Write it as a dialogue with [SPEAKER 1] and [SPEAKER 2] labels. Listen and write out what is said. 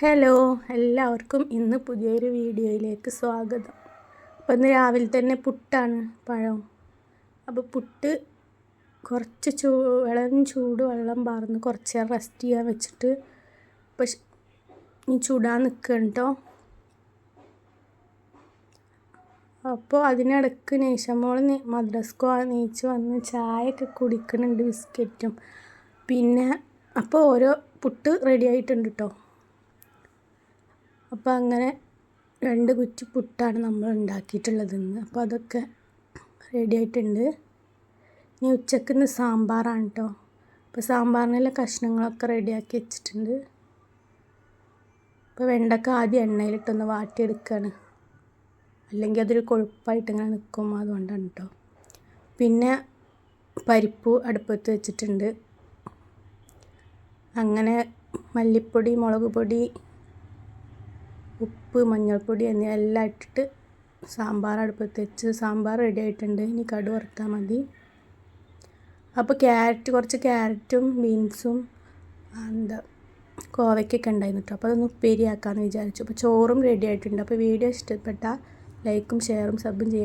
[SPEAKER 1] Hello, എല്ലാവർക്കും ഇന്ന് പുതിയൊരു വീഡിയോയിലേക്ക് സ്വാഗതം. അപ്പോൾ ഇന്ന് രാവിലെ തന്നെ പുട്ടാണ്, പഴം. അപ്പോൾ പുട്ട് കുറച്ച് ചൂടുവെള്ളം പാർന്ന് കുറച്ച് നേരം റെസ്റ്റ് ചെയ്യാൻ വെച്ചിട്ട് ഇപ്പോൾ ഈ ചൂടാൻ നിൽക്കണം കേട്ടോ. അപ്പോൾ അതിനിടയ്ക്ക് നേശമോൾ മദ്രസക്ക് നീച്ച് വന്ന് ചായയൊക്കെ കുടിക്കുന്നുണ്ട്, ബിസ്ക്കറ്റും. പിന്നെ അപ്പോൾ ഓരോ പുട്ട് റെഡി ആയിട്ടുണ്ട് കേട്ടോ. അപ്പോൾ അങ്ങനെ 2 കുറ്റി പുട്ടാണ് നമ്മൾ ഉണ്ടാക്കിയിട്ടുള്ളത് ഇന്ന്. അപ്പോൾ അതൊക്കെ റെഡി ആയിട്ടുണ്ട്. ഇനി ഉച്ചയ്ക്ക് സാമ്പാറാണ് കേട്ടോ. അപ്പോൾ സാമ്പാറിനുള്ള കഷ്ണങ്ങളൊക്കെ റെഡിയാക്കി വെച്ചിട്ടുണ്ട്. അപ്പോൾ വെണ്ടക്ക ആദ്യം എണ്ണയിലിട്ടൊന്ന് വാട്ടിയെടുക്കുകയാണ്, അല്ലെങ്കിൽ അതൊരു കൊഴുപ്പായിട്ട് ഇങ്ങനെ നിൽക്കും, അതുകൊണ്ടാണ് കേട്ടോ. പിന്നെ പരിപ്പ് അടുപ്പത്ത് വെച്ചിട്ടുണ്ട്. അങ്ങനെ മല്ലിപ്പൊടി, മുളക് പൊടി, ഉപ്പ്, മഞ്ഞൾപ്പൊടി എന്നിവയെല്ലാം ഇട്ടിട്ട് സാമ്പാർ അടുപ്പത്ത് വെച്ച് സാമ്പാർ റെഡി ആയിട്ടുണ്ട്. ഇനി കടുക് വറുത്താൽ മതി. അപ്പോൾ കുറച്ച് ക്യാരറ്റും ബീൻസും കോവയ്ക്കൊക്കെ ഉണ്ടായിരുന്നു കേട്ടോ. അപ്പോൾ അതൊന്ന് ഉപ്പേരിയാക്കാമെന്ന് വിചാരിച്ചു. അപ്പോൾ ചോറും റെഡി ആയിട്ടുണ്ട്. അപ്പോൾ വീഡിയോ ഇഷ്ടപ്പെട്ടാൽ ലൈക്കും ഷെയറും സബും ചെയ്യണം.